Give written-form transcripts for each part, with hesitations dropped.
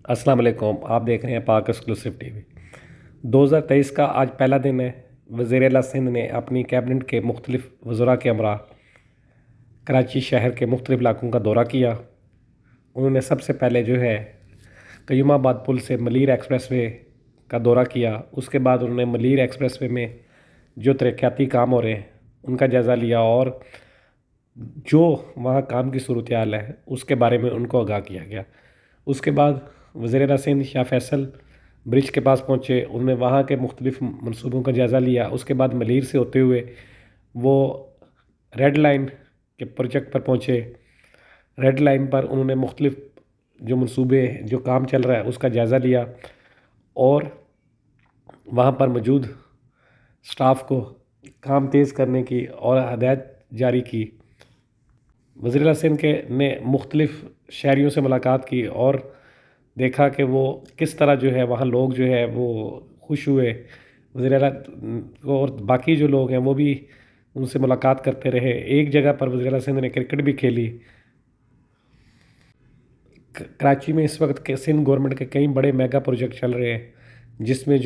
السلام علیکم، آپ دیکھ رہے ہیں پاک ایکسکلوسیو ٹی وی۔ 2023 کا آج پہلا دن ہے۔ وزیر اعلیٰ سندھ نے اپنی کیبنٹ کے مختلف وزراء کے ہمراہ کراچی شہر کے مختلف علاقوں کا دورہ کیا۔ انہوں نے سب سے پہلے قیوم آباد پل سے ملیر ایکسپریس وے کا دورہ کیا۔ اس کے بعد انہوں نے ملیر ایکسپریس وے میں جو ترقیاتی کام ہو رہے ہیں ان کا جائزہ لیا اور جو وہاں کام کی صورتحال ہے اس کے بارے میں ان کو آگاہ کیا گیا۔ اس کے بعد وزیر اعلیٰ سندھ شاہ فیصل برج کے پاس پہنچے، انہوں نے وہاں کے مختلف منصوبوں کا جائزہ لیا۔ اس کے بعد ملیر سے ہوتے ہوئے وہ ریڈ لائن کے پروجیکٹ پر پہنچے۔ ریڈ لائن پر انہوں نے مختلف جو منصوبے جو کام چل رہا ہے اس کا جائزہ لیا اور وہاں پر موجود سٹاف کو کام تیز کرنے کی اور ہدایت جاری کی۔ وزیر اعلیٰ سندھ نے مختلف شہریوں سے ملاقات کی اور دیکھا کہ وہ کس طرح وہاں لوگ وہ خوش ہوئے۔ وزیر اعلیٰ اور باقی جو لوگ ہیں وہ بھی ان سے ملاقات کرتے رہے۔ ایک جگہ پر وزیر اعلیٰ سندھ نے کرکٹ بھی کھیلی۔ کراچی میں اس وقت سندھ گورنمنٹ کے کئی بڑے میگا پروجیکٹ چل رہے ہیں، جس میں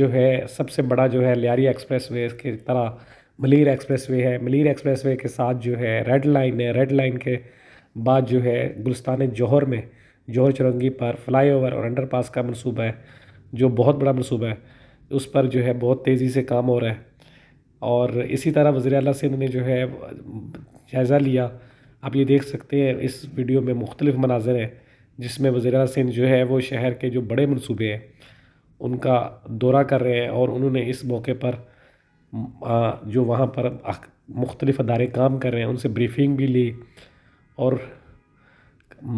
سب سے بڑا لیاری ایکسپریس وے کی طرح ملیر ایکسپریس وے ہے۔ ملیر ایکسپریس وے کے ساتھ ریڈ لائن ہے۔ ریڈ لائن کے بعد گلستان جوہر میں جوہر چرنگی پر فلائی اوور اور انڈر پاس کا منصوبہ ہے، جو بہت بڑا منصوبہ ہے۔ اس پر بہت تیزی سے کام ہو رہا ہے اور اسی طرح وزیر اعلیٰ سندھ نے جائزہ لیا۔ آپ یہ دیکھ سکتے ہیں اس ویڈیو میں مختلف مناظر ہیں جس میں وزیر اعلیٰ سندھ وہ شہر کے جو بڑے منصوبے ہیں ان کا دورہ کر رہے ہیں اور انہوں نے اس موقع پر جو وہاں پر مختلف ادارے کام کر رہے ہیں ان سے بریفنگ بھی لی اور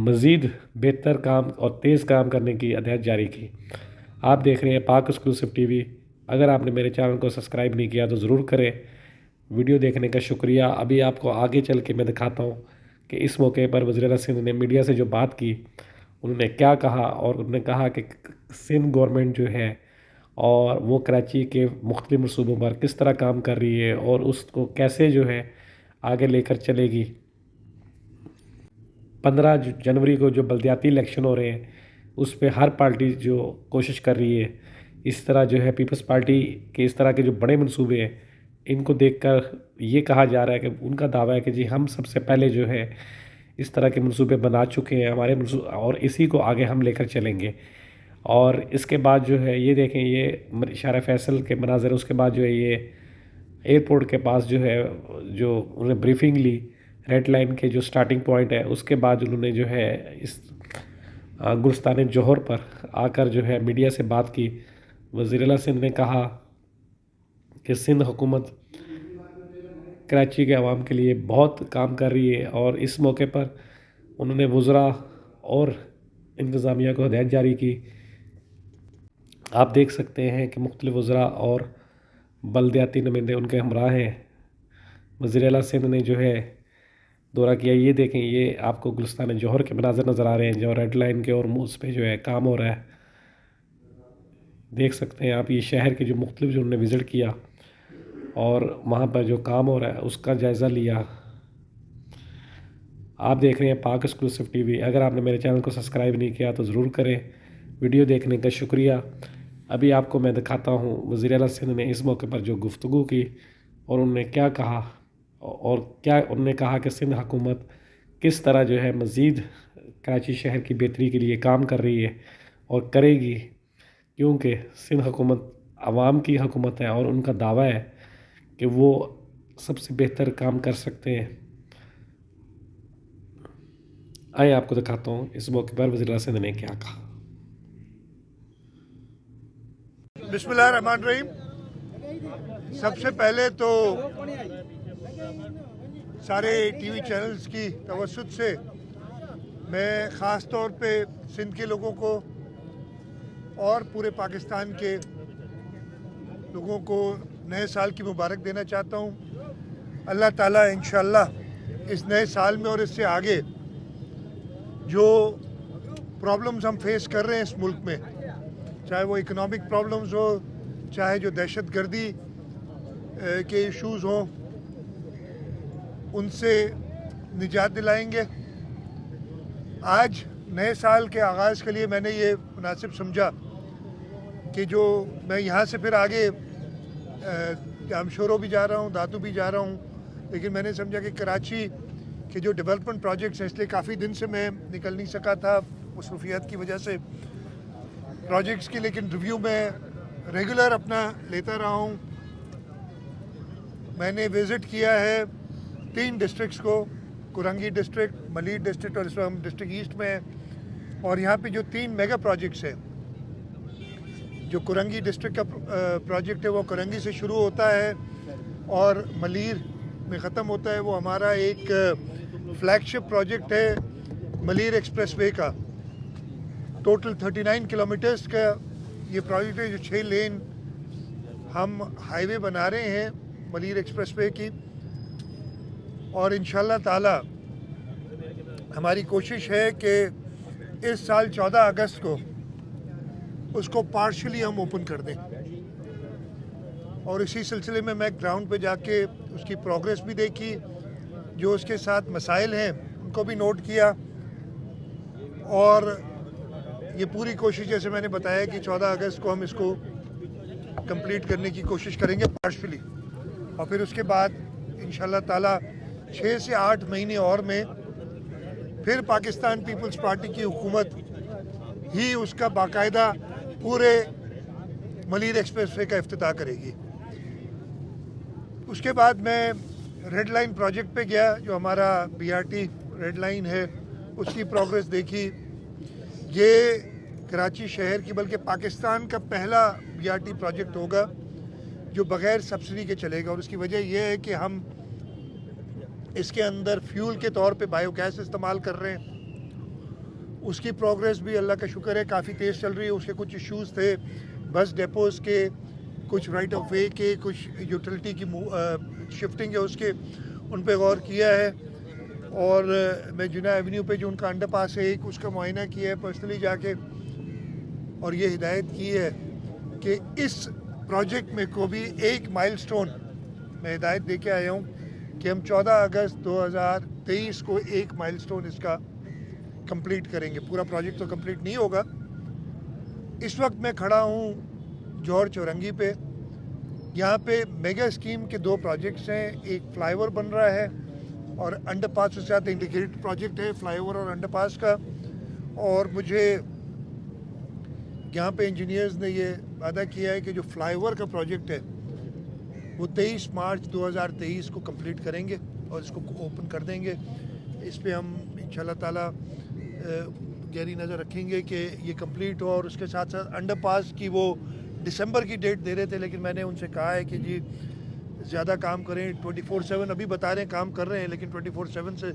مزید بہتر کام اور تیز کام کرنے کی ہدایت جاری کی۔ آپ دیکھ رہے ہیں پاک ایکسکلوسیو ٹی وی۔ اگر آپ نے میرے چینل کو سبسکرائب نہیں کیا تو ضرور کریں۔ ویڈیو دیکھنے کا شکریہ۔ ابھی آپ کو آگے چل کے میں دکھاتا ہوں کہ اس موقع پر وزیر اعلیٰ سندھ نے میڈیا سے جو بات کی انہوں نے کیا کہا، اور انہوں نے کہا کہ سندھ گورنمنٹ اور وہ کراچی کے مختلف منصوبوں پر کس طرح کام کر رہی ہے اور اس کو کیسے آگے لے کر چلے گی۔ 15 جنوری کو جو بلدیاتی الیکشن ہو رہے ہیں اس پہ ہر پارٹی کوشش کر رہی ہے۔ اس طرح پیپلز پارٹی کے اس طرح کے جو بڑے منصوبے ہیں ان کو دیکھ کر یہ کہا جا رہا ہے کہ ان کا دعویٰ ہے کہ جی ہم سب سے پہلے اس طرح کے منصوبے بنا چکے ہیں ہمارے اور اسی کو آگے ہم لے کر چلیں گے۔ اور اس کے بعد یہ دیکھیں یہ شارع فیصل کے مناظر۔ اس کے بعد یہ ایئرپورٹ کے پاس انہوں نے بریفنگ لی ریڈ لائن کے جو سٹارٹنگ پوائنٹ ہے۔ اس کے بعد انہوں نے اس گلستان جوہر پر آ کر میڈیا سے بات کی۔ وزیر اعلیٰ سندھ نے کہا کہ سندھ حکومت کراچی کے عوام کے لیے بہت کام کر رہی ہے اور اس موقع پر انہوں نے وزراء اور انتظامیہ کو ہدایت جاری کی۔ آپ دیکھ سکتے ہیں کہ مختلف وزراء اور بلدیاتی نمائندے ان کے ہمراہ ہیں۔ وزیر اعلیٰ سندھ نے دورہ کیا۔ یہ دیکھیں یہ آپ کو گلستان جوہر کے مناظر نظر آ رہے ہیں جو ریڈ لائن کے اور اس پہ کام ہو رہا ہے۔ دیکھ سکتے ہیں آپ یہ شہر کے جو مختلف انہوں نے وزٹ کیا اور وہاں پر جو کام ہو رہا ہے اس کا جائزہ لیا۔ آپ دیکھ رہے ہیں پاک ایکسکلوسیو ٹی وی۔ اگر آپ نے میرے چینل کو سبسکرائب نہیں کیا تو ضرور کریں۔ ویڈیو دیکھنے کا شکریہ۔ ابھی آپ کو میں دکھاتا ہوں وزیر اعلیٰ سندھ نے اس موقع پر جو گفتگو کی اور انہوں نے کیا کہا اور کیا انہوں نے کہا کہ سندھ حکومت کس طرح مزید کراچی شہر کی بہتری کے لیے کام کر رہی ہے اور کرے گی، کیونکہ سندھ حکومت عوام کی حکومت ہے اور ان کا دعویٰ ہے کہ وہ سب سے بہتر کام کر سکتے ہیں۔ آئیں آپ کو دکھاتا ہوں اس موقع پر وزیر اعلیٰ سندھ نے کیا کہا۔ بسم اللہ الرحمن الرحیم۔ سب سے پہلے تو سارے ٹی وی چینلز کی توسط سے میں خاص طور پہ سندھ کے لوگوں کو اور پورے پاکستان کے لوگوں کو نئے سال کی مبارک دینا چاہتا ہوں۔ اللہ تعالیٰ انشاءاللہ اس نئے سال میں اور اس سے آگے جو پرابلمز ہم فیس کر رہے ہیں اس ملک میں، چاہے وہ اکنامک پرابلمز ہو، چاہے جو دہشت گردی کے ایشوز ہوں، ان سے نجات دلائیں گے۔ آج नए साल के आगाज़ के लिए मैंने ये मुनासिब समझा कि जो मैं यहाँ से फिर आगे जामशोरो भी जा रहा हूँ, दातू भी जा रहा हूँ, लेकिन मैंने समझा कि कराची के जो डेवलपमेंट प्रोजेक्ट्स हैं, इसलिए काफ़ी दिन से मैं निकल नहीं सका था मसरूफियात की वजह से प्रोजेक्ट्स की, लेकिन रिव्यू में रेगुलर अपना लेता रहा हूँ। मैंने विज़िट किया है 3 डिस्ट्रिक्ट्स को, कुरंगी डिस्ट्रिक्ट, मलीर डिस्ट्रिक्ट और इस वक्त हम डिस्ट्रिक्ट ईस्ट में हैं। और यहाँ पे जो 3 मेगा प्रोजेक्ट्स हैं, जो कुरंगी डिस्ट्रिक्ट का प्रोजेक्ट है वो कुरंगी से शुरू होता है और मलीर में ख़त्म होता है। वो हमारा एक फ्लैगशिप प्रोजेक्ट है मलीर एक्सप्रेसवे का। टोटल 39 किलोमीटर्स का ये प्रोजेक्ट है, जो 6 लेन हम हाईवे बना रहे हैं मलीर एक्सप्रेसवे की। और इंशाल्लाह ताला हमारी कोशिश है कि इस साल 14 अगस्त को उसको पार्शली हम ओपन कर दें। और इसी सिलसिले में मैं ग्राउंड पे जाके उसकी प्रोग्रेस भी देखी, जो उसके साथ मसाइल हैं उनको भी नोट किया। और ये पूरी कोशिश, जैसे मैंने बताया कि 14 अगस्त को हम इसको कंप्लीट करने की कोशिश करेंगे पार्शली। और फिर उसके बाद इंशाल्लाह ताला 6 से 8 महीने और में फिर पाकिस्तान पीपल्स पार्टी की हुकूमत ही उसका बाकायदा पूरे मलीर एक्सप्रेसवे का इफ्तिताह करेगी। उसके बाद मैं रेड लाइन प्रोजेक्ट पे गया, जो हमारा BRT रेड लाइन है, उसकी प्रोग्रेस देखी। ये कराची शहर की बल्कि पाकिस्तान का पहला BRT प्रोजेक्ट होगा जो बग़ैर सब्सिडी के चलेगा। और उसकी वजह यह है कि हम इसके अंदर फ्यूल के तौर पे बायोगैस इस्तेमाल कर रहे हैं। उसकी प्रोग्रेस भी अल्लाह का शुक्र है काफ़ी तेज़ चल रही है। उसके कुछ इश्यूज़ थे, बस डेपोज़ के, कुछ राइट ऑफ वे के, कुछ यूटिलिटी की शिफ्टिंग है उसके, उन पे गौर किया है। और मैं जुना एवेन्यू पे जो उनका अंडरपास है एक, उसका मुआयना किया है पर्सनली जाके। और ये हिदायत की है कि इस प्रोजेक्ट में को भी एक माइलस्टोन मैं हिदायत दे के आया हूँ कि हम 14 अगस्त 2023 को एक माइलस्टोन इसका कंप्लीट करेंगे। पूरा प्रोजेक्ट तो कंप्लीट नहीं होगा। इस वक्त मैं खड़ा हूँ जौहर चौरंगी पे। यहाँ पे मेगा स्कीम के 2 प्रोजेक्ट्स हैं। एक फ्लाईओवर बन रहा है और अंडरपास के साथ इंटीग्रेटेड प्रोजेक्ट है फ्लाईओवर और अंडरपास का। और मुझे यहाँ पे इंजीनियर्स ने ये वादा किया है कि जो फ्लाईओवर का प्रोजेक्ट है वो 23 मार्च 2023 को कंप्लीट करेंगे और इसको ओपन कर देंगे। इस पे हम इंशाल्लाह ताला गहरी नज़र रखेंगे कि ये कंप्लीट हो। और उसके साथ साथ अंडरपास की वो दिसंबर की डेट दे रहे थे, लेकिन मैंने उनसे कहा है कि जी ज़्यादा काम करें, 24/7 अभी बता रहे हैं काम कर रहे हैं, लेकिन 24/7 से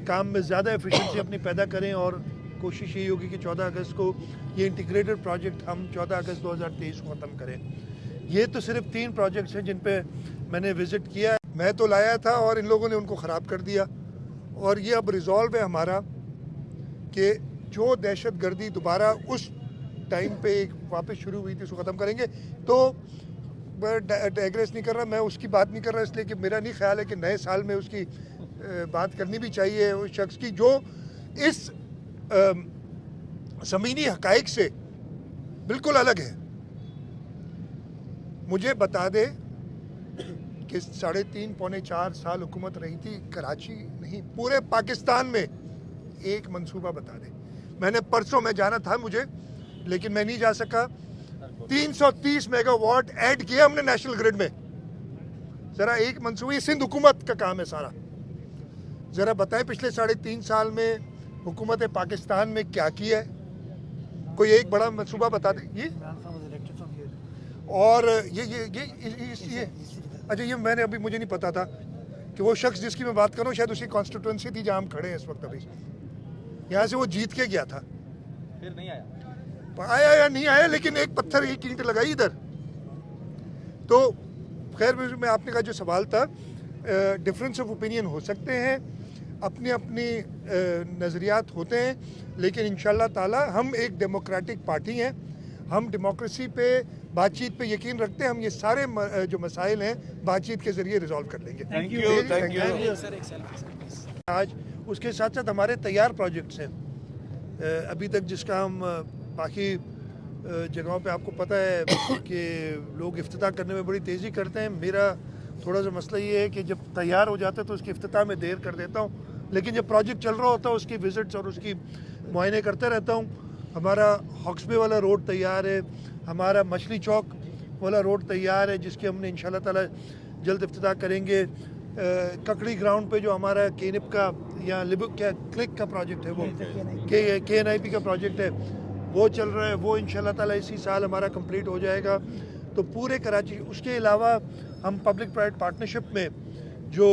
काम में ज़्यादा एफिशिएंसी अपनी पैदा करें। और कोशिश यही होगी कि 14 अगस्त को ये इंटीग्रेटेड प्रोजेक्ट हम 14 अगस्त 2023 को ख़त्म करें। ये तो सिर्फ 3 प्रोजेक्ट्स हैं जिन पे मैंने विज़िट किया। मैं तो लाया था और इन लोगों ने उनको ख़राब कर दिया। और ये अब रिजॉल्व है हमारा कि जो दहशत गर्दी दोबारा उस टाइम पे एक वापस शुरू हुई थी उसको ख़त्म करेंगे। तो मैं डाइग्रेस नहीं कर रहा, मैं उसकी बात नहीं कर रहा, इसलिए कि मेरा नहीं ख्याल है कि नए साल में उसकी बात करनी भी चाहिए उस शख्स की जो इस ज़मीनी हक़ाइक़ से बिल्कुल अलग है। मुझे बता दे कि 3.5 पौने 4 साल हुकूमत रही थी, कराची नहीं पूरे पाकिस्तान में एक मंसूबा बता दे। मैंने परसों में जाना था मुझे, लेकिन मैं नहीं जा सका। 330 मेगावाट ऐड किया हमने नेशनल ग्रिड में। ज़रा एक मंसूबा, ये सिंध हुकूमत का काम है सारा। ज़रा बताएं पिछले 3.5 साल में हुकूमत पाकिस्तान में क्या किया है? कोई एक बड़ा मंसूबा बता दे। ये और ये अच्छा, ये मैंने अभी मुझे नहीं पता था कि वो शख्स जिसकी मैं बात कर रहा हूँ शायद उसकी कॉन्स्टिट्यूंसी थी जहाँ हम खड़े हैं इस वक्त। अभी यहाँ से वो जीत के गया था, फिर नहीं आया या नहीं आया, लेकिन एक पत्थर एक ईंट लगाई इधर। तो खैर, मैं आपने का जो सवाल था, डिफरेंस ऑफ ओपिनियन हो सकते हैं, अपनी अपनी नज़रियात होते हैं, लेकिन इंशाल्लाह ताला हम एक डेमोक्रेटिक पार्टी हैं। हम डेमोक्रेसी पे, बातचीत पे यकीन रखते हैं। हम ये सारे जो मसाइल हैं बातचीत के ज़रिए रिजॉल्व कर लेंगे। Thank you. आज उसके साथ साथ हमारे तैयार प्रोजेक्ट्स हैं। अभी तक जिसका हम बाकी जगहों पे आपको पता है कि लोग इफ्तिताह करने में बड़ी तेज़ी करते हैं। मेरा थोड़ा सा मसला ये है कि जब तैयार हो जाता है तो उसकी इफ्तिताह में देर कर देता हूँ, लेकिन जब प्रोजेक्ट चल रहा होता है उसकी विज़िट्स और उसकी मुआयने करते रहता हूँ। हमारा हॉक्सबे वाला रोड तैयार है, हमारा मछली चौक वाला रोड तैयार है जिसकी हमने इंशाल्लाह ताला जल्द इफ्तिताह करेंगे। ककड़ी ग्राउंड पे जो हमारा केनिप का या क्लिक का प्रोजेक्ट है, वो KNIP का प्रोजेक्ट है, वो चल रहा है, वो इंशाल्लाह ताला इसी साल हमारा कंप्लीट हो जाएगा। तो पूरे कराची, उसके अलावा हम पब्लिक प्राइवेट पार्टनरशिप में जो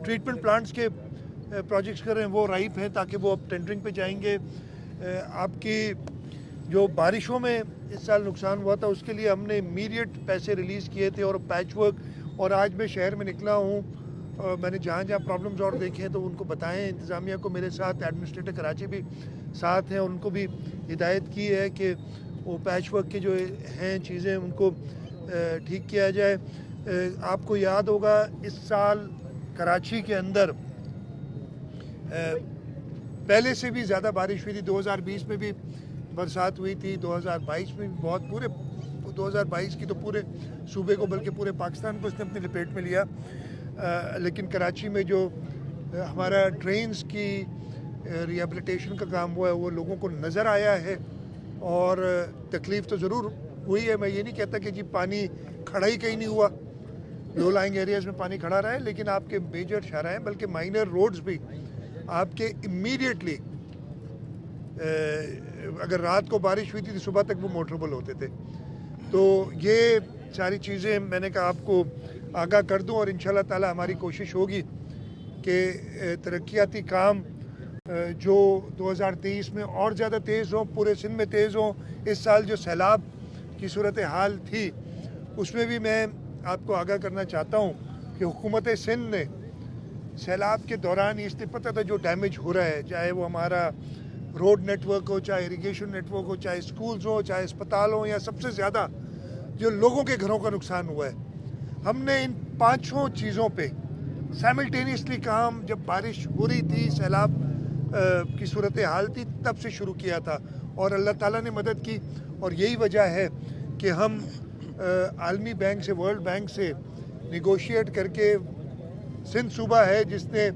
ट्रीटमेंट प्लांट्स के प्रोजेक्ट्स कर रहे हैं वो राइप हैं ताकि वो अब टेंडरिंग पे जाएंगे। आपकी जो बारिशों में इस साल नुकसान हुआ था उसके लिए हमने इमीडिएट पैसे रिलीज़ किए थे और पैच वर्क, और आज मैं शहर में निकला हूँ, मैंने जहाँ जहाँ प्रॉब्लम्स और देखे हैं तो उनको बताएं। इंतज़ामिया को मेरे साथ एडमिनिस्ट्रेटर कराची भी साथ हैं, उनको भी हिदायत की है कि वो पैच वर्क के जो हैं चीज़ें उनको ठीक किया जाए। आपको याद होगा इस साल कराची के अंदर पहले से भी ज़्यादा बारिश हुई थी। 2020 में भी बरसात हुई थी, 2022 में भी बहुत, पूरे 2022 की तो पूरे सूबे को बल्कि पूरे पाकिस्तान को इसने अपनी लपेट में लिया। लेकिन कराची में जो हमारा ड्रेन्स की रिहेबिलिटेशन का काम हुआ है वो लोगों को नज़र आया है, और तकलीफ़ तो ज़रूर हुई है। मैं ये नहीं कहता कि जी पानी खड़ा ही कहीं नहीं हुआ, लो लाइंग एरियाज़ में पानी खड़ा रहा है, लेकिन आपके मेजर शाहराहें बल्कि माइनर रोड्स भी आपके इमीडिएटली अगर रात को बारिश हुई थी तो सुबह तक वो मोटरेबल होते थे। तो ये सारी चीज़ें मैंने कहा आपको आगाह कर दूं, और इंशाल्लाह ताला हमारी कोशिश होगी कि तरक्याती काम जो 2023 में और ज़्यादा तेज़ हों, पूरे सिंध में तेज़ हों। इस साल जो सैलाब की सूरत हाल थी उसमें भी मैं आपको आगाह करना चाहता हूँ कि हुकूमत सिंध ने सैलाब के दौरान इसलिए पता था जो डैमेज हो रहा है, चाहे वो हमारा रोड नेटवर्क हो, चाहे इरिगेशन नेटवर्क हो, चाहे स्कूल्स हो, चाहे अस्पताल हो, या सबसे ज़्यादा जो लोगों के घरों का नुकसान हुआ है, हमने इन पाँचों चीज़ों पे साइमल्टेनियसली काम, जब बारिश हो रही थी, सैलाब की सूरत हाल थी, तब से शुरू किया था, और अल्लाह ताला ने मदद की। और यही वजह है कि हम आलमी बैंक से, वर्ल्ड बैंक से निगोशिएट करके, सिंध सूबा है जिसने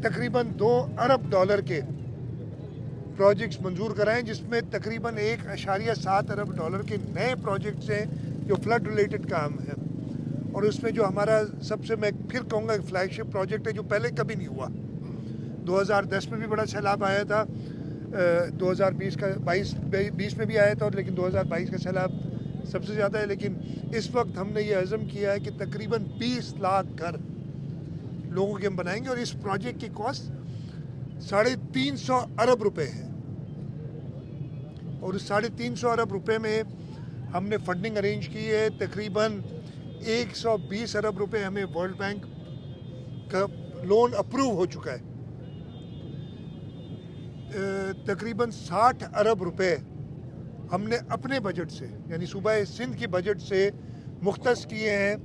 तकरीबन $2 अरब के प्रोजेक्ट्स मंजूर कराएं, जिसमें तकरीबन $1.7 अरब के नए प्रोजेक्ट्स हैं जो फ्लड रिलेटेड काम है। और उसमें जो हमारा सबसे, मैं फिर कहूँगा, फ्लैगशिप प्रोजेक्ट है जो पहले कभी नहीं हुआ। 2010 में भी बड़ा सैलाब आया था, 2020 का 20 में भी आया था, और लेकिन 2022 का सैलाब सबसे ज़्यादा है। लेकिन इस वक्त हमने ये अज़म किया है कि तकरीबन 20 लाख घर लोगों के हम बनाएंगे, और इस प्रोजेक्ट की कॉस्ट 350 अरब रुपए है। और उस 350 अरब रुपए में हमने फंडिंग अरेंज की है। तकरीबन 120 अरब रुपए हमें वर्ल्ड बैंक का लोन अप्रूव हो चुका है। तकरीबन 60 अरब रुपए हमने अपने बजट से, यानी सूबा सिंध की बजट से मुख्तस किए हैं,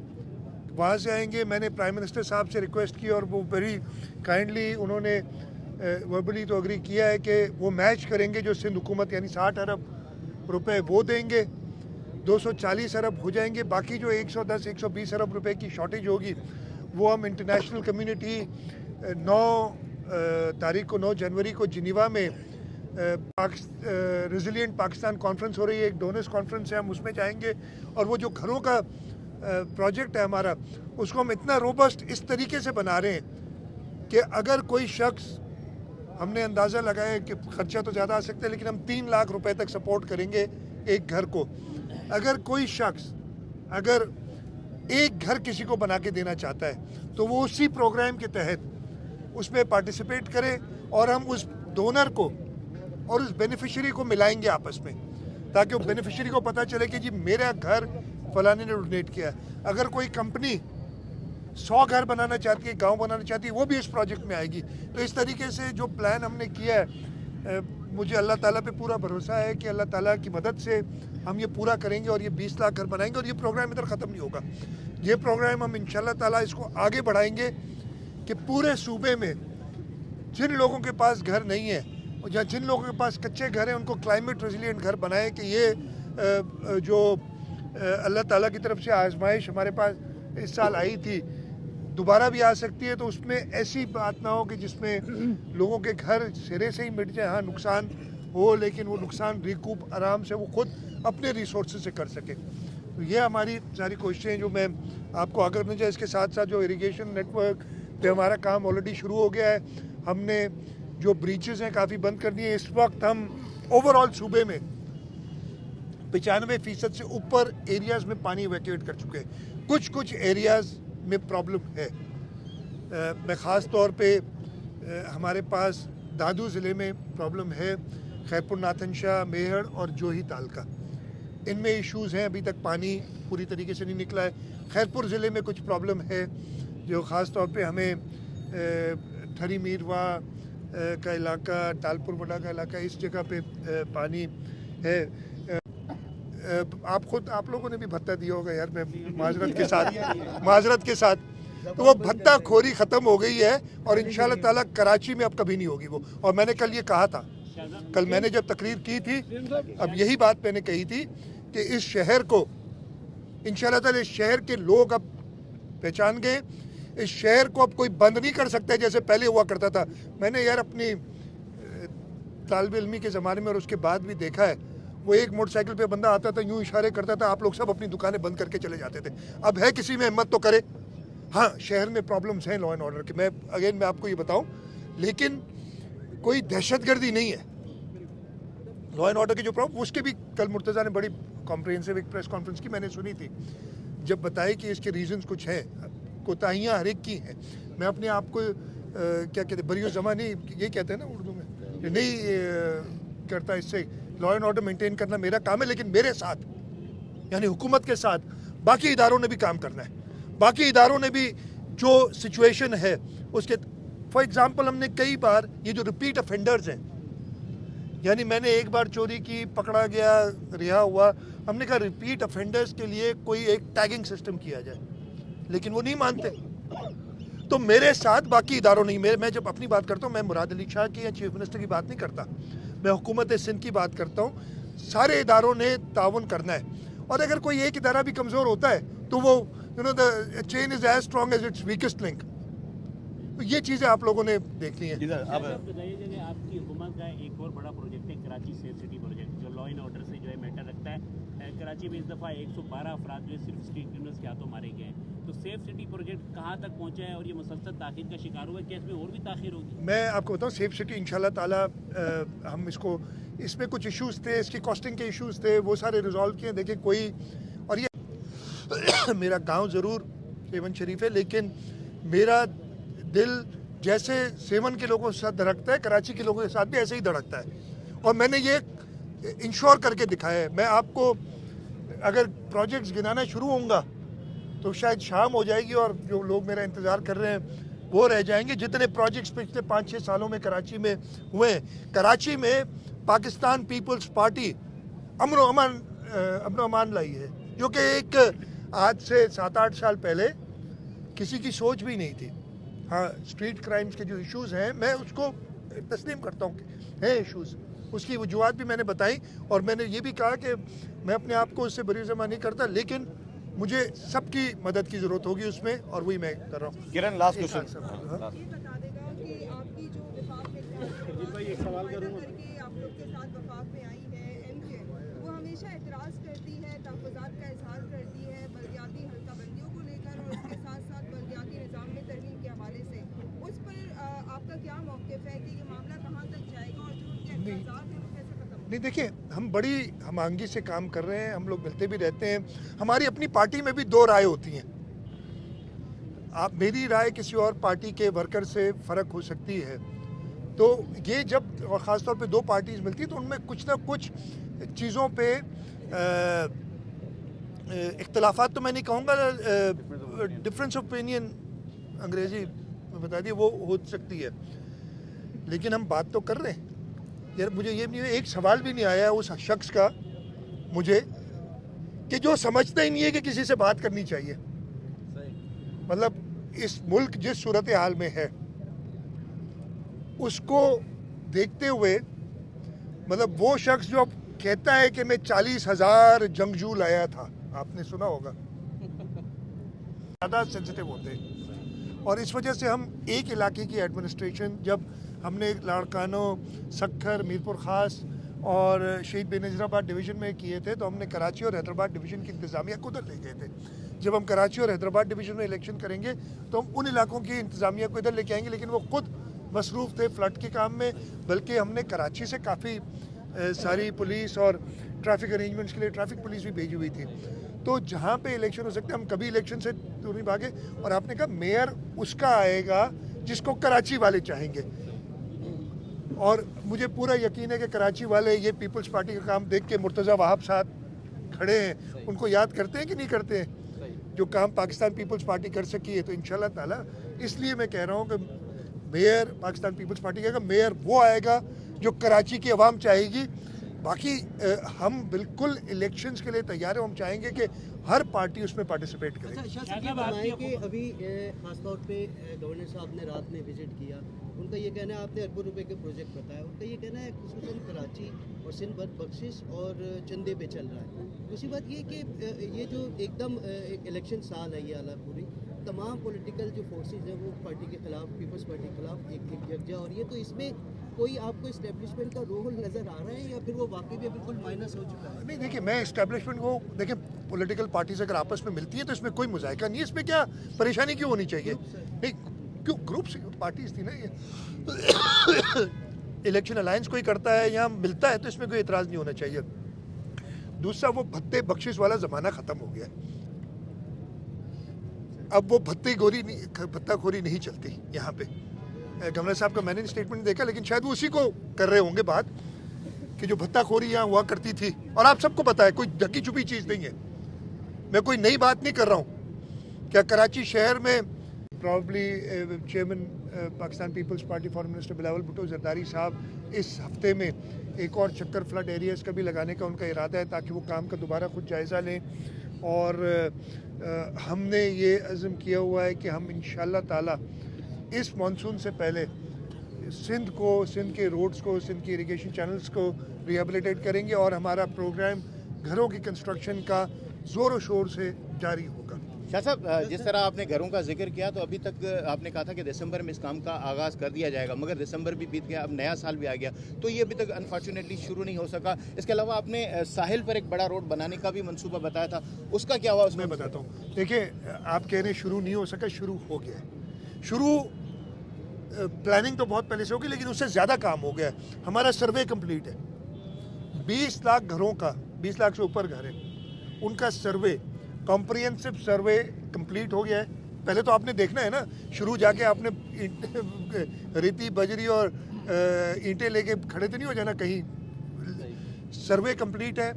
वहाँ से आएंगे। मैंने प्राइम मिनिस्टर साहब से रिक्वेस्ट की और वो वेरी काइंडली उन्होंने वर्बली तो अग्री किया है कि वो मैच करेंगे जो सिंध हुकूमत, यानी 60 अरब रुपए वो देंगे, 240 अरब हो जाएंगे। बाकी जो 110-120 अरब रुपए की शॉर्टेज होगी वो हम इंटरनेशनल कम्युनिटी 9 जनवरी को जिनीवा में रेजिलिएंट पाकिस्तान कॉन्फ्रेंस हो रही है, एक डोनर्स कॉन्फ्रेंस है, हम उसमें जाएंगे। और वो जो घरों का प्रोजेक्ट है हमारा, उसको हम इतना रोबस्ट इस तरीके से बना रहे हैं कि अगर कोई शख्स, हमने अंदाज़ा लगाया कि ख़र्चा तो ज़्यादा आ सकता है लेकिन हम 3 लाख रुपए तक सपोर्ट करेंगे एक घर को। अगर कोई शख्स अगर एक घर किसी को बना के देना चाहता है तो वो उसी प्रोग्राम के तहत उसमें पार्टिसिपेट करे, और हम उस डोनर को और उस बेनिफिशियरी को मिलाएंगे आपस में, ताकि वो बेनिफिशियरी को पता चले कि जी मेरा घर फलाने ने डोनेट किया। अगर कोई कंपनी 100 घर बनाना चाहती है, गांव बनाना चाहती है, वो भी इस प्रोजेक्ट में आएगी। तो इस तरीके से जो प्लान हमने किया है, मुझे अल्लाह ताला पे पूरा भरोसा है कि अल्लाह ताला की मदद से हम ये पूरा करेंगे और ये 20 लाख घर बनाएंगे। और ये प्रोग्राम इधर ख़त्म नहीं होगा, ये प्रोग्राम हम इंशाल्लाह ताला इसको आगे बढ़ाएंगे कि पूरे सूबे में जिन लोगों के पास घर नहीं है या जिन लोगों के पास कच्चे घर हैं उनको क्लाइमेट रेजिलिएंट घर बनाएं कि ये जो अल्लाह ताला की तरफ से आजमाइश हमारे पास इस साल आई थी दोबारा भी आ सकती है, तो उसमें ऐसी बात ना हो कि जिसमें लोगों के घर सिरे से ही मिट जाए। हाँ, नुकसान हो, लेकिन वो नुकसान रिकूप आराम से वो खुद अपने रिसोर्सेज से कर सके। तो ये हमारी सारी कोशिशें हैं जो मैं आपको आगे करना चाहिए। इसके साथ साथ जो इरिगेशन नेटवर्क पे हमारा काम ऑलरेडी शुरू हो गया है, हमने जो ब्रीचेस हैं काफ़ी बंद कर दिए। इस वक्त हम ओवरऑल सूबे में 95% से ऊपर एरियाज़ में पानी इवैक्यूएट कर चुके हैं। कुछ एरियाज़ में प्रॉब्लम है। मैं ख़ास तौर पे हमारे पास दादू ज़िले में प्रॉब्लम है, खैरपुर नाथन शाह, मेहड़ और जोही तालका, इनमें इश्यूज़ हैं। अभी तक पानी पूरी तरीके से नहीं निकला है। खैरपुर ज़िले में कुछ प्रॉब्लम है जो ख़ास तौर पे हमें थरी मीरवा का इलाका, टालपुर बड़ा का इलाका, इस जगह पे पानी है। आप लोगों ने भी भत्ता दिया होगा यार, मैं माजरत के साथ तो वो भत्ता खोरी ख़त्म हो गई है और इंशाल्लाह ताला कराची में अब कभी नहीं होगी वो। और मैंने कल ये कहा था, कल मैंने जब तकरीर की थी, अब यही बात मैंने कही थी कि इस शहर को इंशाल्लाह ताला इस शहर के लोग अब पहचान गए। इस शहर को अब कोई बंद नहीं कर सकता है जैसे पहले हुआ करता था। मैंने यार अपनी तालिब इल्मी के ज़माने में और उसके बाद भी देखा है, वो एक मोटरसाइकिल पे बंदा आता था, यूं इशारे करता था, आप लोग सब अपनी दुकानें बंद करके चले जाते थे। अब है किसी में हिम्मत तो करे। हाँ, शहर में प्रॉब्लम्स हैं लॉ एंड ऑर्डर के, मैं आपको ये बताऊं, लेकिन कोई दहशतगर्दी नहीं है। लॉ एंड ऑर्डर की जो प्रॉब्लम, उसके भी कल मुर्तज़ा ने बड़ी कॉम्प्रिहेंसिव एक प्रेस कॉन्फ्रेंस की, मैंने सुनी थी, जब बताए कि इसके रीजंस कुछ हैं, कोताहियाँ हर एक की हैं। मैं अपने आप को क्या कहते हैं, बरियो ज़मा नहीं, ये कहते हैं ना उर्दू में, कि नहीं करता। इससे लॉ एंड ऑर्डर मेंटेन करना मेरा काम है, लेकिन मेरे साथ यानी हुकूमत के साथ बाकी इदारों ने भी काम करना है। बाकी इदारों ने भी जो सिचुएशन है उसके, फॉर एग्जांपल हमने कई बार ये जो रिपीट ऑफेंडर्स हैं, यानी मैंने एक बार चोरी की, पकड़ा गया, रिहा हुआ, हमने कहा रिपीट ऑफेंडर्स के लिए कोई एक टैगिंग सिस्टम किया जाए, लेकिन वो नहीं मानते। तो मेरे साथ बाकी इदारों नहीं, मैं जब अपनी बात करता हूँ, मैं मुराद अली शाह की या चीफ मिनिस्टर की बात नहीं करता, मैं हुकूमत सिंध की बात करता हूँ। सारे इदारों ने ताउन करना है, और अगर कोई एक इदारा भी कमज़ोर होता है तो वो the chain is as strong as its weakest link. तो ये चीज़ें आप लोगों ने देखनी है। आपकी हुकूमत का एक और बड़ा प्रोजेक्ट है कराची सेफ सिटी प्रोजेक्ट, जो लॉ एंड ऑर्डर से जो है मैटर रखता है। कराची में इस दफ़ा 112 अफराद जो है सिर्फ स्ट्रीट क्रिमिनल्स के हाथों मारे गए हैं। तो सेफ सिटी प्रोजेक्ट कहाँ तक पहुँचा है और ये मुसलसल ताख़ीर का शिकार हुआ है, क्या इसमें और भी ताख़ीर होगी? मैं आपको बताऊँ, सेफ सिटी इंशाल्लाह ताला हम इसमें कुछ इश्यूज़ थे, इसकी कॉस्टिंग के इश्यूज़ थे, वो सारे रिजॉल्व किए। देखिए कोई, और ये मेरा गांव ज़रूर सेवन शरीफ है, लेकिन मेरा दिल जैसे सेवन के लोगों के साथ धड़कता है, कराची के लोगों के साथ भी ऐसे ही धड़कता है। और मैंने ये इंश्योर करके दिखाया है। मैं आपको अगर प्रोजेक्ट्स गिनाना शुरू होऊंगा तो शायद शाम हो जाएगी और जो लोग मेरा इंतज़ार कर रहे हैं वो रह जाएंगे। जितने प्रोजेक्ट्स पिछले 5-6 सालों में कराची में हुए हैं, कराची में पाकिस्तान पीपल्स पार्टी अमन अमान लाई है, जो कि एक आज से 7-8 साल पहले किसी की सोच भी नहीं थी। हाँ, स्ट्रीट क्राइम्स के जो इश्यूज़ हैं, मैं उसको तस्लीम करता हूँ कि हैं इश्यूज़, उसकी वजूहत भी मैंने बताई, और मैंने ये भी कहा कि मैं अपने आप को उससे बरी ज़मा नहीं करता, लेकिन मुझे सबकी मदद की ज़रूरत होगी उसमें, और वही मैं कर रहा हूँ। किरण, लास्ट क्वेश्चन। ये बता देगा कि आपकी जो वफाक में एक सवाल करके आप लोग के साथ वफाक में आई है एमके, वो हमेशा एतराज़ करती है, तहफ़्फ़ुज़ात का इजहार करती है बलदियाती हल्का बंदियों को लेकर, और उसके साथ साथ बलदियाती निज़ाम में तरमीम के हवाले से। उस पर आपका क्या मौक़िफ़ है कि ये मामला कहाँ तक जाएगा और जो उनके एतराज़ात हैं वो कैसे ख़त्म? नहीं, देखिए, हम बड़ी हमांगी से काम कर रहे हैं, हम लोग मिलते भी रहते हैं। हमारी अपनी पार्टी में भी 2 राय होती हैं। आप, मेरी राय किसी और पार्टी के वर्कर से फ़र्क हो सकती है, तो ये जब और ख़ास तौर पे 2 पार्टीज़ मिलती हैं तो उनमें कुछ ना कुछ चीज़ों पे इख्तलाफात, तो मैं नहीं कहूँगा, डिफरेंस ऑफ ओपिनियन अंग्रेज़ी में बता दिए, वो हो सकती है, लेकिन हम बात तो कर रहे हैं यार। मुझे ये नहीं, एक सवाल भी नहीं आया उस शख्स का मुझे कि जो समझता ही नहीं है कि किसी से बात करनी चाहिए। मतलब इस मुल्क जिस सूरत हाल में है उसको देखते हुए मतलब वो शख्स जो कहता है कि मैं 40,000 जंगजू लाया था, आपने सुना होगा, ज़्यादा सेंसिटिव होते हैं। और इस वजह से हम एक इलाके की एडमिनिस्ट्रेशन, जब हमने लाड़कानो, सक्खर, मीरपुर ख़ास और शहीद बेनज़ीराबाद डिवीज़न में किए थे, तो हमने कराची और हैदराबाद डिवीज़न की इंतज़ामिया को उधर ले गए थे। जब हम कराची और हैदराबाद डिवीज़न में इलेक्शन करेंगे तो हम उन इलाकों की इंतज़ामिया को इधर लेके आएंगे, लेकिन वो खुद मसरूफ़ थे फ्लड के काम में। बल्कि हमने कराची से काफ़ी सारी पुलिस और ट्रैफिक अरेंजमेंट्स के लिए ट्रैफिक पुलिस भी भेजी हुई थी। तो जहाँ पे इलेक्शन हो सकते हैं, हम कभी इलेक्शन से दूर नहीं भागे। और आपने कहा मेयर उसका आएगा जिसको कराची वाले चाहेंगे, और मुझे पूरा यकीन है कि कराची वाले ये पीपल्स पार्टी का काम देख के मुर्तज़ा वहाब साहब खड़े हैं, उनको याद करते हैं कि नहीं करते हैं जो काम पाकिस्तान पीपल्स पार्टी कर सकी है। तो इंशाल्लाह ताला इसलिए मैं कह रहा हूँ कि मेयर पाकिस्तान पीपल्स पार्टी का मेयर वो आएगा जो कराची की आवाम चाहेगी। बाकी हम बिल्कुल इलेक्शंस के लिए तैयार हैं। हम चाहेंगे कि हर पार्टी उसमें पार्टिसिपेट करे। अच्छा, शाह साहब ये बताएं कि अभी खासतौर पे गवर्नर साहब ने रात में विजिट किया, उनका ये कहना है, आपने अरबों रुपए के प्रोजेक्ट बताया, उनका ये कहना है खुसूसन कराची और सिंध बख्शिश और चंदे पे चल रहा है। दूसरी बात ये कि ये जो एकदम इलेक्शन साल है ये वाला पूरी, तमाम पॉलिटिकल जो फोर्सेस हैं वो पार्टी के खिलाफ, पीपल्स पार्टी के खिलाफ एक यकजा, और ये तो इसमें कोई आपको इस्टेब्लिशमेंट का रोल नज़र आ रहा है या फिर वो वाकई में बिल्कुल माइनस हो चुका है? नहीं, देखिए, मैं इस्टेब्लिशमेंट को, देखिए पॉलिटिकल पार्टीज अगर आपस में मिलती है तो इसमें कोई मुज़ायका नहीं है, इसमें क्या परेशानी क्यों होनी चाहिए? नहीं, क्यों ग्रुप से पार्टीज थी ना ये इलेक्शन अलायंस कोई करता है या मिलता है तो इसमें कोई एतराज़ नहीं होना चाहिए। दूसरा, वो भत्ते बख्शिश वाला ज़माना ख़त्म हो गया, अब वो भत्ताखोरी नहीं चलती यहाँ पे। गवर्नर साहब का मैंने स्टेटमेंट देखा, लेकिन शायद वो उसी को कर रहे होंगे बात कि जो भत्ताखोरी यहाँ हुआ करती थी, और आप सबको पता है कोई ढकी छुपी चीज़ नहीं है, मैं कोई नई बात नहीं कर रहा हूँ। क्या कराची शहर में probably chairman Pakistan Peoples Party foreign minister Bilawal Bhutto Zardari साहब इस हफ्ते में एक और चक्कर फ्लड एरियाज़ का भी लगाने का उनका इरादा है, ताकि वो काम का दोबारा खुद जायज़ा लें। और हमने ये अज़म किया हुआ है कि हम इंशाअल्लाह ताला इस मानसून से पहले सिंध के रोड्स को, सिंध की इरिगेशन चैनल्स को रिहेबिलिटेट करेंगे, और हमारा प्रोग्राम घरों की कंस्ट्रक्शन का ज़ोर शोर से जारी होगा। शाह साहब, जिस तरह आपने घरों का जिक्र किया, तो अभी तक आपने कहा था कि दिसंबर में इस काम का आगाज़ कर दिया जाएगा, मगर दिसंबर भी बीत गया, अब नया साल भी आ गया, तो ये अभी तक अनफॉर्चुनेटली शुरू नहीं हो सका। इसके अलावा आपने साहिल पर एक बड़ा रोड बनाने का भी मंसूबा बताया था, उसका क्या हुआ? उसमें मैं बताता हूँ। देखिए, आप कह रहे हैं शुरू नहीं हो सका, शुरू हो गया। शुरू प्लानिंग तो बहुत पहले से होगी, लेकिन उससे ज़्यादा काम हो गया है। हमारा सर्वे कंप्लीट है, 20 लाख घरों का, 20 लाख से ऊपर घर है, उनका सर्वे, कॉम्प्रिहेंसिव सर्वे कंप्लीट हो गया है। पहले तो आपने देखना है ना, शुरू जाके आपने रेती बजरी और ईंटें लेके खड़े तो नहीं हो जाना कहीं। सर्वे कंप्लीट है।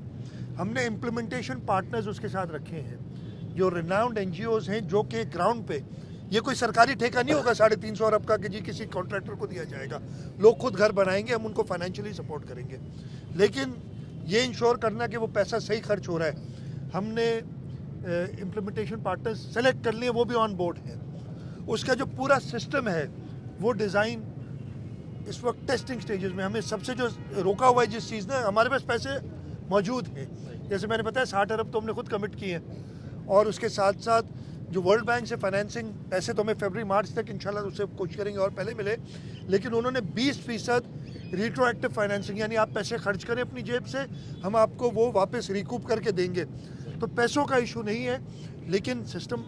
हमने इम्प्लीमेंटेशन पार्टनर्स उसके साथ रखे हैं जो रिनाउंड एनजीओज हैं, जो कि ग्राउंड पे, ये कोई सरकारी ठेका नहीं होगा 350 अरब का कि जी किसी कॉन्ट्रैक्टर को दिया जाएगा। लोग खुद घर बनाएंगे, हम उनको फाइनेंशियली सपोर्ट करेंगे, लेकिन ये इंश्योर करना कि वो पैसा सही खर्च हो रहा है। हमने इम्प्लीमेंटेशन पार्टनर्स सेलेक्ट कर लिए, वो भी ऑन बोर्ड हैं। उसका जो पूरा सिस्टम है वो डिज़ाइन इस वक्त टेस्टिंग स्टेजेस में। हमें सबसे जो रोका हुआ है जिस चीज़ ने, हमारे पास पैसे मौजूद हैं, जैसे मैंने बताया 60 अरब तो हमने खुद कमिट किए हैं, और उसके साथ साथ जो वर्ल्ड बैंक से फाइनेंसिंग पैसे तो हमें फरवरी मार्च तक इंशाल्लाह उससे कोशिश करेंगे और पहले मिले, लेकिन उन्होंने 20% रिट्रोएक्टिव फाइनेंसिंग, यानी आप पैसे खर्च करें अपनी जेब से, हम आपको वो वापस रिकूप करके देंगे। तो पैसों का इशू नहीं है, लेकिन सिस्टम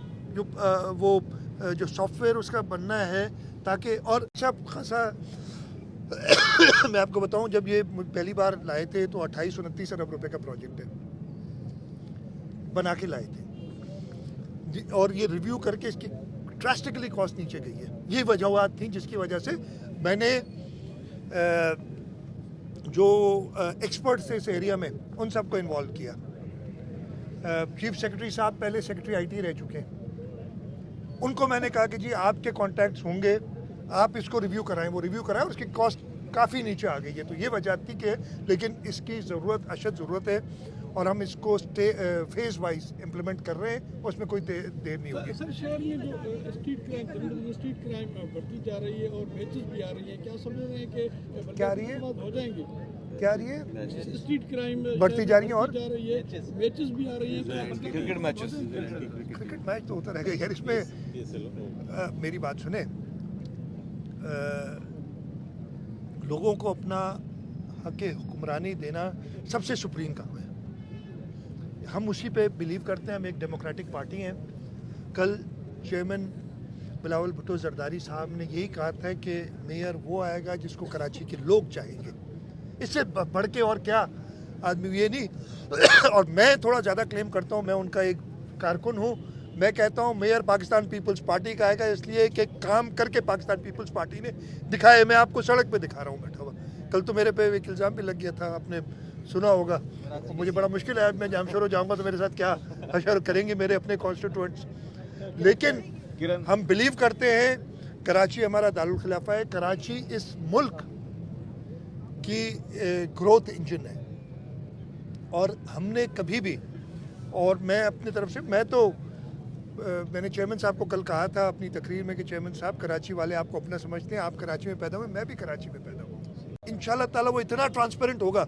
जो सॉफ्टवेयर उसका बनना है, ताकि और अच्छा खासा मैं आपको बताऊं, जब ये पहली बार लाए थे तो 28-29 अरब रुपए का प्रोजेक्ट है, बना के लाए थे, और ये रिव्यू करके इसकी ड्रास्टिकली कॉस्ट नीचे गई है। ये वजूहत थी जिसकी वजह से मैंने जो एक्सपर्ट्स थे इस एरिया में उन सबको इन्वॉल्व किया। चीफ सेक्रेटरी साहब पहले सेक्रेटरी आईटी रह चुके हैं, उनको मैंने कहा कि जी आपके कॉन्टैक्ट्स होंगे, आप इसको रिव्यू कराएं। वो रिव्यू कराएं और उसकी कॉस्ट काफ़ी नीचे आ गई है। तो ये वजह थी कि, लेकिन इसकी ज़रूरत, अशद ज़रूरत है, और हम इसको फेज वाइज इम्प्लीमेंट कर रहे हैं, उसमें कोई देर नहीं होगी। सर, शहर में जो स्ट्रीट क्राइम बढ़ती जा रही है और मैचेस भी आ रही हैं, क्या समझ रहे हैं कि क्या आ रही है? हो जाएंगे? क्या आ रही है? स्ट्रीट क्राइम बढ़ती जा रही है और मैचेस भी आ रही हैं क्रिकेट मैचेस क्रिकेट मैच तो होता रहेगा यार। इसमें मेरी बात सुने, लोगों को अपना हक हुक्मरानी देना सबसे सुप्रीम काम है। हम उसी पे बिलीव करते हैं। हम एक डेमोक्रेटिक पार्टी हैं। कल चेयरमैन बिलावल भुट्टो जरदारी साहब ने यही कहा था कि मेयर वो आएगा जिसको कराची के लोग चाहेंगे। इससे बढ़ के और क्या आदमी, ये नहीं। और मैं थोड़ा ज़्यादा क्लेम करता हूँ, मैं उनका एक कारकुन हूँ। मैं कहता हूँ मेयर पाकिस्तान पीपल्स पार्टी का आएगा, इसलिए कि काम करके पाकिस्तान पीपल्स पार्टी ने दिखाया। मैं आपको सड़क पे दिखा रहा हूँ बैठा हुआ। कल तो मेरे पे एक इल्ज़ाम भी लग गया था, आपने सुना होगा। तो मुझे बड़ा मुश्किल है, मैं जामशोर हो जाऊँगा तो मेरे साथ क्या हशर करेंगे मेरे अपने कॉन्स्टिट्यूएंट्स। लेकिन हम बिलीव करते हैं कराची हमारा दारुल खिलाफा है। कराची इस मुल्क की ग्रोथ इंजन है। और हमने कभी भी, और मैं अपनी तरफ से, मैं तो मैंने चेयरमैन साहब को कल कहा था अपनी तकरीर में कि चेयरमैन साहब कराची वाले आपको अपना समझते हैं, आप कराची में पैदा हुए, मैं भी कराची में पैदा हुआ। इंशाल्लाह ताला वो इतना ट्रांसपेरेंट होगा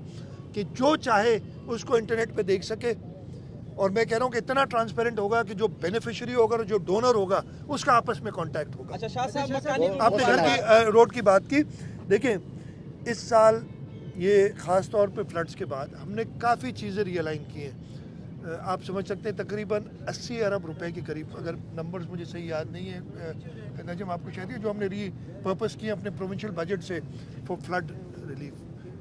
कि जो चाहे उसको इंटरनेट पे देख सके। और मैं कह रहा हूँ कि इतना ट्रांसपेरेंट होगा कि जो बेनिफिशियरी होगा और जो डोनर होगा उसका आपस में कांटेक्ट होगा। अच्छा शाह साहब, आपने घर की रोड की बात की, देखें इस साल ये ख़ास तौर पे फ्लड्स के बाद हमने काफ़ी चीज़ें रियलाइन की हैं। आप समझ सकते हैं तकरीबन 80 अरब रुपए के करीब, अगर नंबर्स मुझे सही याद नहीं है नजम आपको शायद, जो हमने रीपर्पस किए अपने प्रोविंशियल बजट से for flood relief,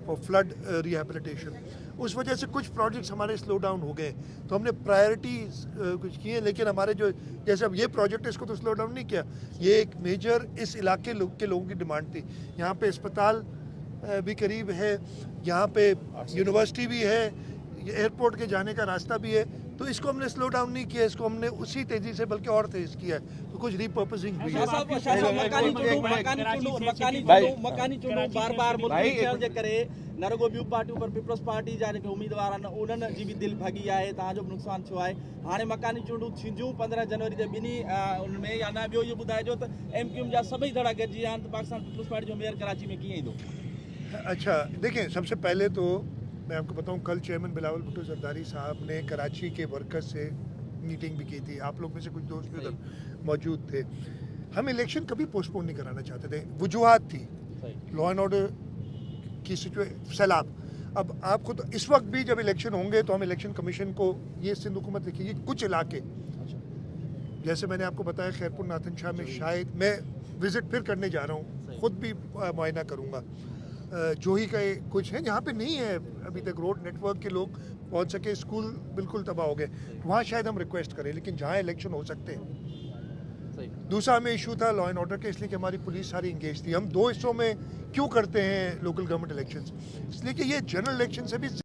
for flood rehabilitation. उस वजह से कुछ प्रोजेक्ट्स हमारे स्लो डाउन हो गए, तो हमने प्रायोरिटीज कुछ किए। लेकिन हमारे जो, जैसे अब ये प्रोजेक्ट, इसको तो स्लो डाउन नहीं किया। ये एक मेजर इस इलाके के लोगों की डिमांड थी। यहाँ पे अस्पताल भी करीब है, यहाँ पे यूनिवर्सिटी भी है, एयरपोर्ट के जाने का रास्ता भी है। तो इसको हमने स्लो डाउन नहीं किया, इसको हमने उसी तेज़ी से बल्कि और तेज़ किया है। तो कुछ रिपर्पसिंग हुई है। नरगो ॿियूं पार्टियूं पर पीपल्स पार्टी जा जेके उम्मीदवार आहिनि उन्हनि जी बि दिलि भॻी आहे, तव्हांजो बि नुक़सानु थियो आहे। हाणे मकानी चूंडूं थींदियूं 15 जनवरी ते ॿिन्ही उनमें, या न ॿियो इहो ॿुधाइजो त MQM जा सभई धड़ा गॾिजी विया आहिनि, त पाकिस्तान पीपल्स पार्टी जो मेयर कराची में कीअं ईंदो? अच्छा देखें, सबसे पहले तो मैं आपको बताऊं, कल चेयरमैन बिलावल भुट्टो जरदारी साहब ने कराची के वर्कर्स से मीटिंग भी की थी। आप लोग में से कुछ दोस्त भी उधर मौजूद थे। हम इलेक्शन कभी पोस्टपोन नहीं कराना चाहते थे। वजूहात थी लॉ एंड ऑर्डर की सैलाब। अब आप खुद इस वक्त भी जब इलेक्शन होंगे तो हम इलेक्शन कमीशन को ये सिंध हुकूमत लिखेगी, कुछ इलाके जैसे मैंने आपको बताया खैरपुर नाथन शाह में शायद मैं विजिट फिर करने जा रहा हूँ, खुद भी मुआयना करूँगा। जोही का कुछ है जहाँ पे नहीं है अभी तक रोड नेटवर्क के लोग पहुँच सके, स्कूल बिल्कुल तबाह हो गए, वहाँ शायद हम रिक्वेस्ट करें। लेकिन जहाँ इलेक्शन हो सकते हैं। दूसरा हमें इशू था लॉ एंड ऑर्डर के, इसलिए कि हमारी पुलिस सारी इंगेज थी। हम 2 हिस्सों में क्यों करते हैं लोकल गवर्नमेंट इलेक्शंस, इसलिए कि ये जनरल इलेक्शन से भी